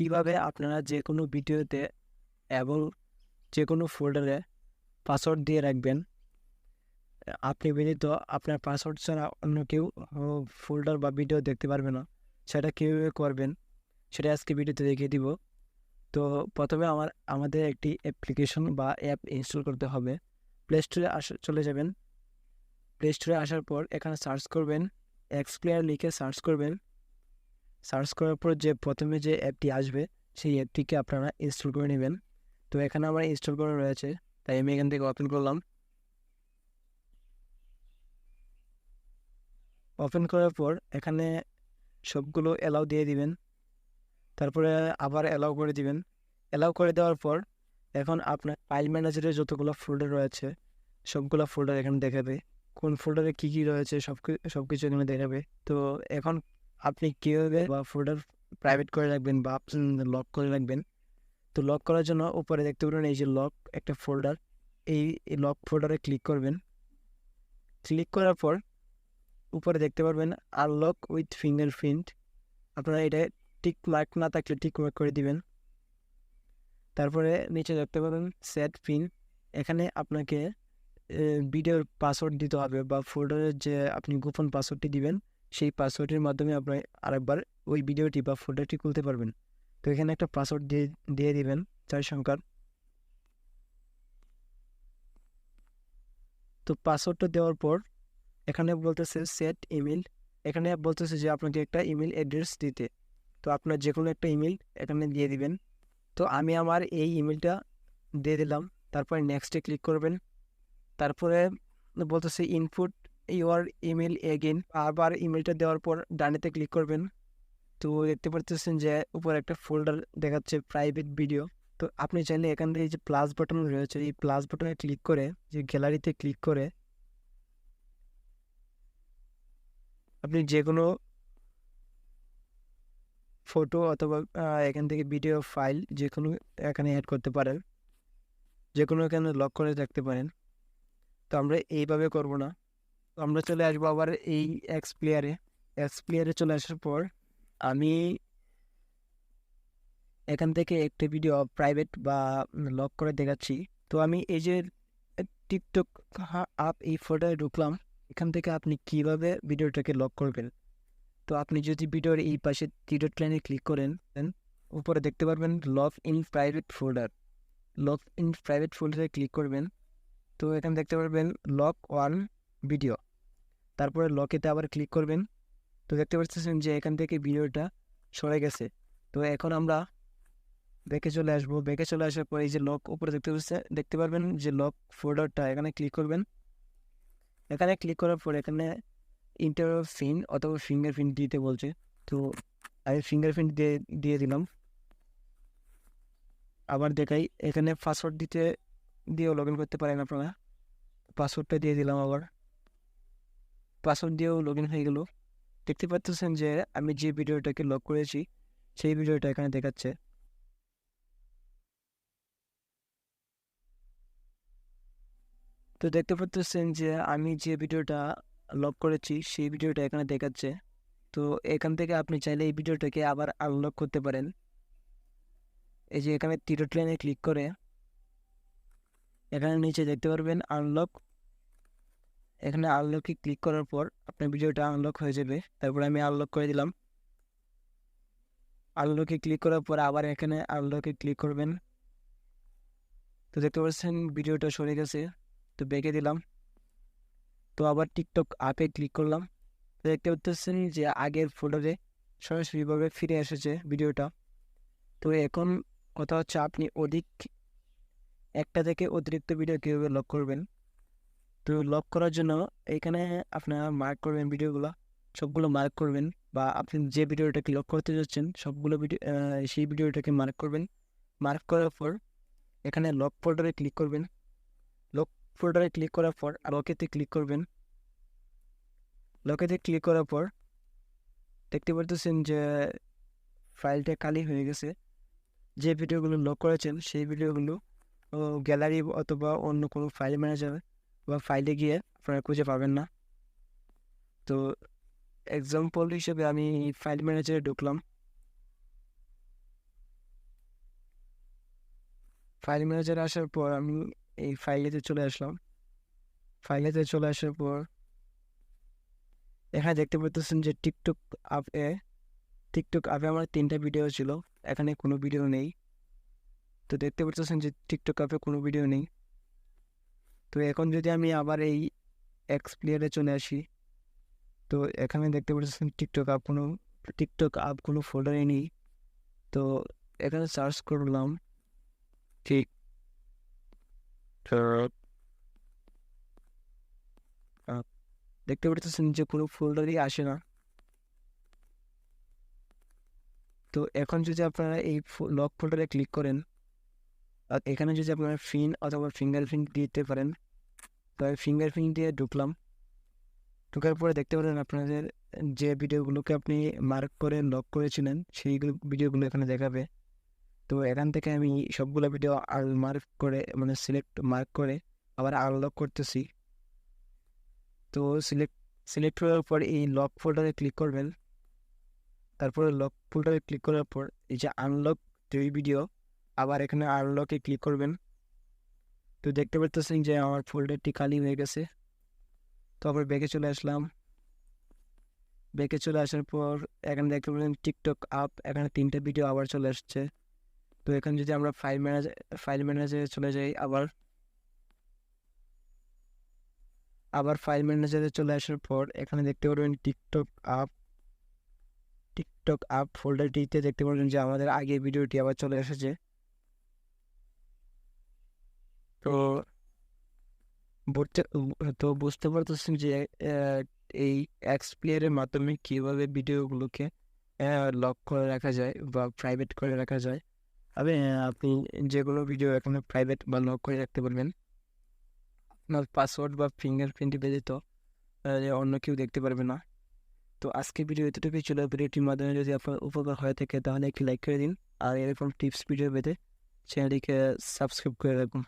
কিভাবে আপনারা যে কোনো ভিডিওতে এবং যে কোনো ফোল্ডারে পাসওয়ার্ড দিয়ে রাখবেন। আপনি ব্যতীত আপনার পাসওয়ার্ড ছাড়া অন্য কেউ ফোল্ডার বা ভিডিও দেখতে পারবে না। সেটা কীভাবে করবেন সেটা আজকে ভিডিওতে দেখিয়ে দিব। তো প্রথমে আমাদের একটি অ্যাপ্লিকেশন বা অ্যাপ ইনস্টল করতে হবে। প্লে স্টোরে চলে যাবেন। প্লে স্টোরে আসার পর এখানে সার্চ করবেন, এক্সপ্লেয়ার লিখে সার্চ করবেন। সার্চ করার পর যে প্রথমে যে অ্যাপটি আসবে সেই অ্যাপটিকে আপনারা ইনস্টল করে নেবেন। তো এখানে আমার ইনস্টল করা রয়েছে, তাই আমি এখান থেকে ওপেন করলাম। ওপেন করার পর এখানে সবগুলো অ্যালাউ দিয়ে দিবেন, তারপরে আবার অ্যালাউ করে দিবেন। অ্যালাউ করে দেওয়ার পর এখন আপনার ফাইল ম্যানেজারে যতগুলো ফোল্ডার রয়েছে সবগুলো ফোল্ডার এখানে দেখাবে, কোন ফোল্ডারে কী কী রয়েছে সব কিছু এখানে দেখাবে। তো এখন আপনি কীভাবে বা ফোল্ডার প্রাইভেট করে রাখবেন বা লক করে রাখবেন। তো লক করার জন্য উপরে দেখতে পারেন এই যে লক একটা ফোল্ডার, এই লক ফোল্ডারে ক্লিক করবেন। ক্লিক করার পর উপরে দেখতে পারবেন আনলক উইথ ফিঙ্গারপ্রিন্ট। আপনারা এটা টিক মার্ক না থাকলে টিক মার্ক করে দিবেন। তারপরে নিচে দেখতে পাবেন সেট পিন। এখানে আপনাকে ভিডিওর পাসওয়ার্ড দিতে হবে বা ফোল্ডারের যে আপনি গোপন পাসওয়ার্ডটি দিবেন সেই পাসওয়ার্ডের মাধ্যমে আপনি আরেকবার ওই ভিডিওটি বা ফোল্ডারটি খুলতে পারবেন। তো এখানে একটা পাসওয়ার্ড দিয়ে দিবেন 4 সংখ্যার। তো পাসওয়ার্ডটা দেওয়ার পর এখানে বলতেছে সেট ইমেল। এখানে বলতেছে যে আপনাকে একটা ইমেল অ্যাড্রেস দিতে। তো আপনার যে কোনো একটা ইমেল এখানে দিয়ে দিবেন। তো আমি আমার এই ইমেলটা দিয়ে দিলাম। তারপরে নেক্সটে ক্লিক করবেন। তারপরে বলতেছে ইনপুট ইউর ইমেল এগেন। আবার ইমেলটা দেওয়ার পর ডানেতে ক্লিক করবেন। তো দেখতে পাচ্ছেন যে উপর একটা ফোল্ডার দেখাচ্ছে প্রাইভেট ভিডিও। তো আপনি চাইলে এখান থেকে যে প্লাস বাটন রয়েছে এই প্লাস বাটনে ক্লিক করে যে গ্যালারিতে ক্লিক করে আপনি যে কোনো ফটো অথবা এখান থেকে ভিডিও ফাইল যে কোনো এখানে অ্যাড করতে পারেন, যে কোনো এখানে লক করে রাখতে পারেন। তো আমরা এইভাবে করব না। তো আমরা চলে আসবো আবার এই এক্সপ্লেয়ারে চলে আসার পর আমি এখান থেকে একটা ভিডিও প্রাইভেট বা লক করে দেখাচ্ছি। তো আমি এই যে টিকটক আপ এই ফোল্ডারে ঢুকলাম। এখান থেকে আপনি কিভাবে ভিডিওটাকে লক করবেন। তো আপনি যদি ভিডিওর এই পাশে থ্রি লাইনে ক্লিক করেন উপরে দেখতে পারবেন lock in private folder. Lock in private ফোল্ডারে ক্লিক করবেন। তো এখানে দেখতে পারবেন লক ওয়ান ভিডিও, তারপরে লকেতে আবার ক্লিক করবেন। তো দেখতে পাচ্ছেন যে এখান থেকে ভিডিওটা সরে গেছে। তো এখন আমরা ব্যাকে চলে আসবো। ব্যাকে চলে আসার পর এই যে লক উপরে দেখতে পারবেন যে লক ফোল্ডারটা, এখানে ক্লিক করবেন। এখানে ক্লিক করার পর এখানে ইন্টার পিন অথবা ফিঙ্গারপ্রিন্ট দিতে বলছে। তো আমি ফিঙ্গারপ্রিন্ট দিয়ে দিলাম। আবার দেখাই, এখানে পাসওয়ার্ড দিয়েও লগ ইন করতে পারেন আপনারা। পাসওয়ার্ডটা দিয়ে দিলাম, আবার পাসওয়ার্ড দিয়েও লগ ইন হয়ে গেল। দেখতে পাচ্ছেন যে আমি যে ভিডিওটাকে লক করেছি সেই ভিডিওটা এখানে দেখাচ্ছে। তো দেখতে পাচ্ছেন যে আমি যে ভিডিওটা লক করেছি সেই ভিডিওটা এখানে দেখাচ্ছে। তো এখান থেকে আপনি চাইলে এই ভিডিওটাকে আবার আনলক করতে পারেন। এই যে এখানে তীর লাইনে ক্লিক করে এখানে নিচে দেখতে পারবেন আনলক। এখানে আনলকে ক্লিক করার পর আপনার ভিডিওটা আনলক হয়ে যাবে। তারপর আমি আনলক করে দিলাম। আনলকে ক্লিক করার পর আবার এখানে আনলকে ক্লিক করবেন। তো দেখতে পাচ্ছেন ভিডিওটা সরে গেছে। তো ব্যাকে দিলাম। তো আবার টিকটক আপে ক্লিক করলাম। তো দেখতে পাচ্ছেন যে আগের ফোল্ডারে সরাসরিভাবে ফিরে এসেছে ভিডিওটা। তো এখন কথা হচ্ছে আপনি একটা থেকে অতিরিক্ত ভিডিও কীভাবে লক করবেন। তো লক করার জন্য এখানে আপনারা মার্ক করবেন ভিডিওগুলো, সবগুলো মার্ক করবেন বা আপনি যে ভিডিওটাকে লক করতে যাচ্ছেন সবগুলো ভিডিও সেই ভিডিওটাকে মার্ক করবেন। মার্ক করার পর এখানে লক ফোল্ডারে ক্লিক করবেন। লক ফোল্ডারে ক্লিক করার পর লকেতে ক্লিক করবেন। লকেতে ক্লিক করার পর দেখতে পারতেছেন যে ফাইলটা খালি হয়ে গেছে। যে ভিডিওগুলো লক করেছেন সেই ভিডিওগুলো গ্যালারি অথবা অন্য কোনো ফাইল ম্যানেজার বা ফাইলে গিয়ে আপনারা খুঁজে পাবেন না। তো এক্সাম্পল হিসেবে আমি ফাইল ম্যানেজারে ঢুকলাম। ফাইল ম্যানেজারে আসার পর আমি এই ফাইলেতে চলে আসলাম। ফাইলেতে চলে আসার পর এখানে দেখতে পাচ্ছেন যে টিকটক আপে আমার 3টা ভিডিও ছিল, এখানে কোনো ভিডিও নেই। তো দেখতে পাচ্ছেন যে টিকটক আপে কোনো ভিডিও নেই। তো এখন যদি আমি আবার এই এক্সপ্লেয়ারে চলে আসি, তো এখানে দেখতে পাচ্ছেন টিকটক আপ কোনো ফোল্ডারে নেই। তো এখানে সার্চ করলাম টিকটক আপ, দেখতে পাচ্ছেন যে কোনো ফোল্ডারই আসে না। তো এখন যদি আপনারা এই লক ফোল্ডারে ক্লিক করেন, আর এখানে যদি আপনারা ফিন অথবা ফিঙ্গারপ্রিন্ট দিতে পারেন, তো আমি ফিঙ্গারপ্রিন্ট দিয়ে ঢুকলাম। ঢোকার পরে দেখতে পারেন আপনাদের যে ভিডিওগুলোকে আপনি মার্ক করে লক করেছিলেন সেইগুলো ভিডিওগুলো এখানে দেখাবে। তো এখান থেকে আমি সবগুলো ভিডিও মার্ক করে মানে মার্ক করে আবার আনলক করতেছি। তো সিলেক্ট করার পর এই লক ফোল্ডারে ক্লিক করবেন। তারপরে লক ফোল্ডারে ক্লিক করার পর এই যে আনলক ভিডিও, আবার এখানে আনলকে ক্লিক করবেন। তো দেখতে পাচ্ছেন যে আমার ফোল্ডারটি খালি হয়ে গেছে। তো আবার ব্যাকে চলে আসলাম। ব্যাকে চলে আসার পর এখানে দেখতে পাচ্ছেন টিকটক আপ, এখানে 3টা ভিডিও আবার চলে আসছে। তো এখানে যদি আমরা ফাইল ম্যানেজারে চলে যাই, আবার ফাইল ম্যানেজারে চলে আসার পর এখানে দেখতে পারবেন টিকটক আপ ফোল্ডারটিতে দেখতে পারবেন যে আমাদের আগে ভিডিওটি আবার চলে এসেছে। তো বুঝতে পারতেছেন যে এই এক্সপ্লেয়ারের মাধ্যমে কীভাবে ভিডিওগুলোকে লক করে রাখা যায় বা প্রাইভেট করে রাখা যায়। আপনি যেগুলো ভিডিও এখানে প্রাইভেট বা লক করে রাখতে পারবেন, আপনার পাসওয়ার্ড বা ফিঙ্গারপ্রিন্ট ব্যতীত অন্য কেউ দেখতে পারবে না। তো আজকে ভিডিও এতটুকুই ছিল। ভিডিওটির মাধ্যমে যদি আপনার উপকার হয়ে থাকে তাহলে একটি লাইক করে দিন, আর এরকম টিপস ভিডিও পেতে চ্যানেলটিকে সাবস্ক্রাইব করে রাখুন।